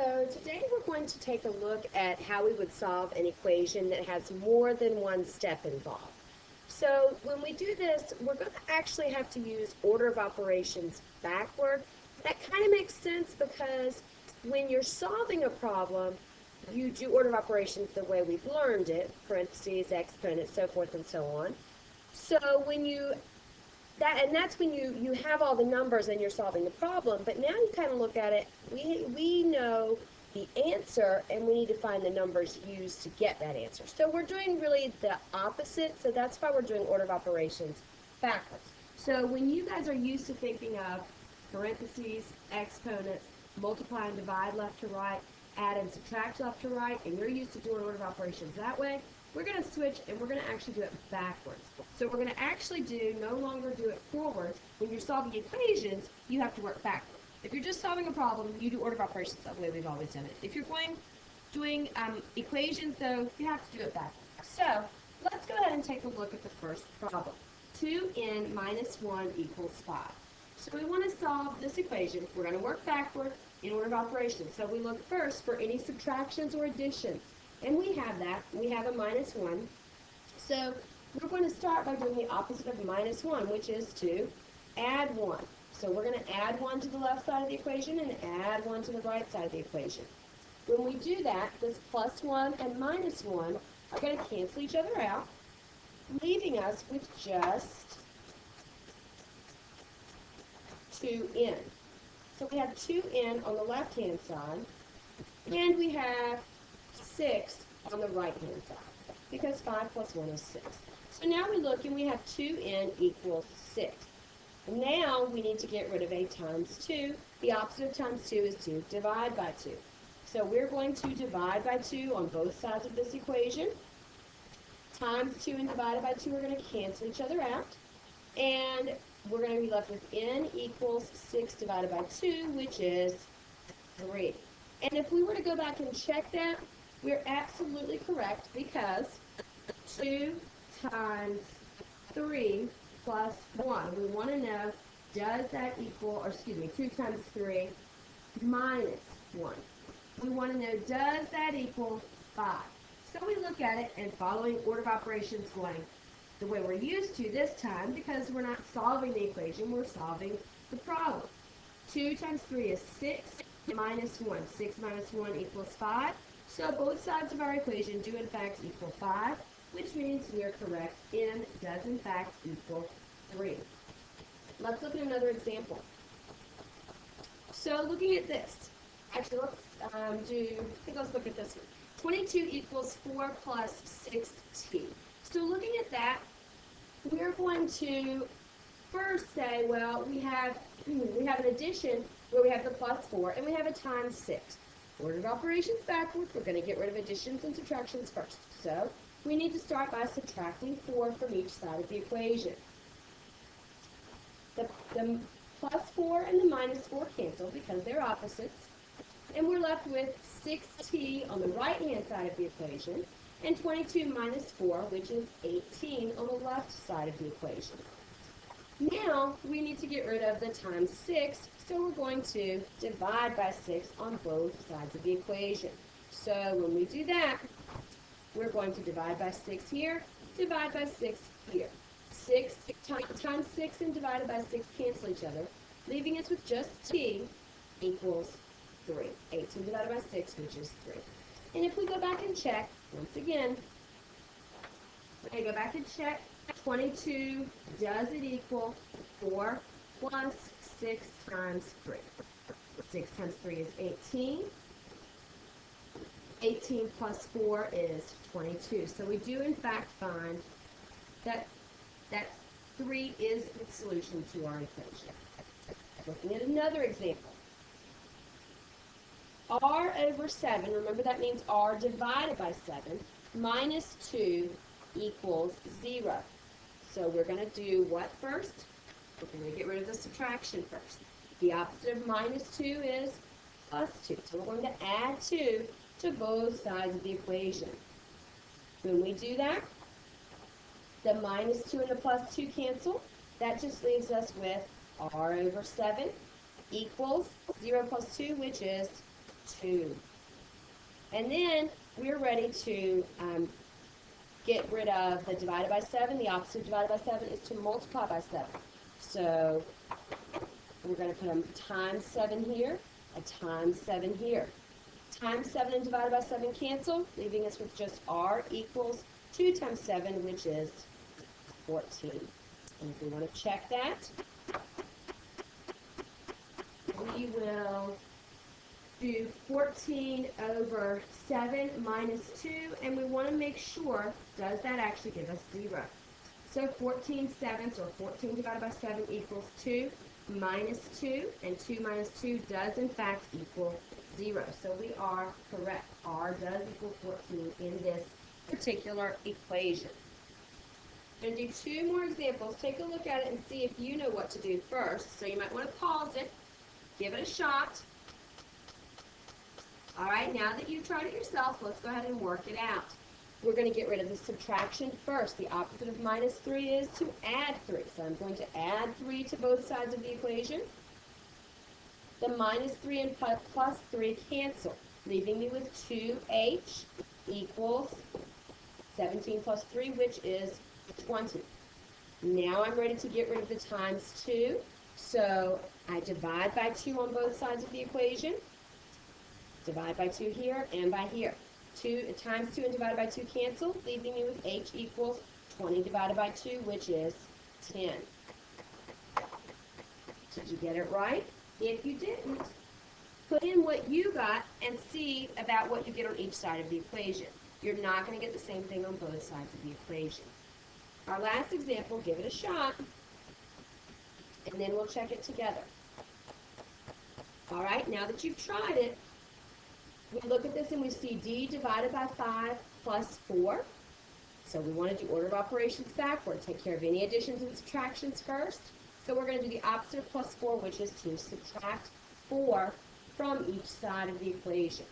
So today we're going to take a look at how we would solve an equation that has more than one step involved. So when we do this, we're going to actually have to use order of operations backward. That kind of makes sense because when you're solving a problem, you do order of operations the way we've learned it, parentheses, exponents, so forth and so on. So when that's when you have all the numbers and you're solving the problem, but now you kind of look at it, we know the answer and we need to find the numbers used to get that answer. So we're doing really the opposite, so that's why we're doing order of operations backwards. So when you guys are used to thinking of parentheses, exponents, multiply and divide left to right, add and subtract left to right, and you're used to doing order of operations that way, we're going to switch and we're going to actually do it backwards. So we're going to actually no longer do it forward. When you're solving equations, you have to work backwards. If you're just solving a problem, you do order of operations the way we've always done it. If you're doing equations, though, you have to do it backwards. So let's go ahead and take a look at the first problem. 2n minus 1 equals 5. So we want to solve this equation. We're going to work backward in order of operations. So we look first for any subtractions or additions. And we have that. We have a minus 1. So we're going to start by doing the opposite of minus 1, which is to add 1. So we're going to add 1 to the left side of the equation and add 1 to the right side of the equation. When we do that, this plus 1 and minus 1 are going to cancel each other out, leaving us with just 2n. So we have 2n on the left-hand side, and we have 6 on the right-hand side, because 5 plus 1 is 6. So now we look and we have 2n equals 6. Now we need to get rid of a times 2. The opposite of times 2 is to divide by 2. So we're going to divide by 2 on both sides of this equation. Times 2 and divided by 2 are going to cancel each other out. And we're going to be left with n equals 6 divided by 2, which is 3. And if we were to go back and check that, we're absolutely correct because 2 times 3 plus 1. We want to know, does that equal, or excuse me, 2 times 3 minus 1. We want to know, does that equal 5? So we look at it and following order of operations going the way we're used to this time, because we're not solving the equation, we're solving the problem. 2 times 3 is 6 minus 1. 6 minus 1 equals 5. So both sides of our equation do in fact equal 5, which means we are correct. N does in fact equal 3. Let's look at another example. So looking at this, actually let's look at this one. 22 equals 4 plus 6t. So looking at that, we're going to first say, well, we have an addition where we have the plus 4 and we have a times 6. Order of operations backwards, we're going to get rid of additions and subtractions first. So we need to start by subtracting 4 from each side of the equation. The plus 4 and the minus 4 cancel because they're opposites. And we're left with 6t on the right-hand side of the equation and 22 minus 4, which is 18 on the left side of the equation. Now we need to get rid of the times 6, so we're going to divide by 6 on both sides of the equation. So when we do that, we're going to divide by 6 here, divide by 6 here. 6 times 6 and divided by 6 cancel each other, leaving us with just t equals 3. 18 divided by 6, which is 3. And if we go back and check, once again, we're going to go back and check. 22, does it equal 4 plus 6 times 3? 6 times 3 is 18. 18 plus 4 is 22. So we do in fact find that 3 is the solution to our equation. Looking at another example. R over 7, remember that means R divided by 7, minus 2 equals 0. So we're going to do what first? We're going to get rid of the subtraction first. The opposite of minus 2 is plus 2. So we're going to add 2 to both sides of the equation. When we do that, the minus 2 and the plus 2 cancel. That just leaves us with R over 7 equals 0 plus 2, which is 2. And then we're ready to get rid of the divided by 7. The opposite of divided by 7 is to multiply by 7. So we're going to put a times 7 here, a times 7 here. Times 7 and divided by 7 cancel, leaving us with just r equals 2 times 7, which is 14. And if we want to check that, we will do 14 over 7 minus 2, and we want to make sure, does that actually give us 0? So 14 sevenths, or 14 divided by 7, equals 2 minus 2, and 2 minus 2 does in fact equal 0. So we are correct. R does equal 14 in this particular equation. I'm going to do 2 more examples. Take a look at it and see if you know what to do first. So you might want to pause it, give it a shot. All right, now that you've tried it yourself, let's go ahead and work it out. We're going to get rid of the subtraction first. The opposite of minus 3 is to add 3. So I'm going to add 3 to both sides of the equation. The minus 3 and plus 3 cancel, leaving me with 2h equals 17 plus 3, which is 20. Now I'm ready to get rid of the times 2. So I divide by 2 on both sides of the equation. Divide by 2 here and by here. 2 times 2 and divided by 2 cancel, leaving me with h equals 20 divided by 2, which is 10. Did you get it right? If you didn't, put in what you got and see about what you get on each side of the equation. You're not going to get the same thing on both sides of the equation. Our last example, give it a shot, and then we'll check it together. All right, now that you've tried it, we look at this and we see d divided by 5 plus 4. So we want to do order of operations backward. Take care of any additions and subtractions first. So we're going to do the opposite of plus 4, which is to subtract 4 from each side of the equation.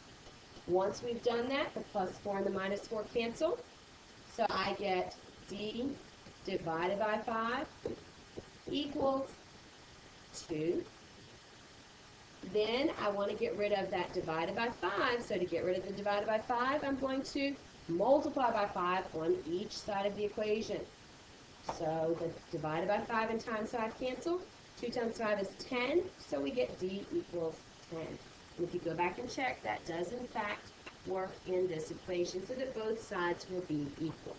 Once we've done that, the plus 4 and the minus 4 cancel. So I get d divided by 5 equals 2. Then I want to get rid of that divided by 5. So to get rid of the divided by 5, I'm going to multiply by 5 on each side of the equation. So the divided by 5 and times 5 cancel. 2 times 5 is 10, so we get d equals 10. And if you go back and check, that does in fact work in this equation so that both sides will be equal.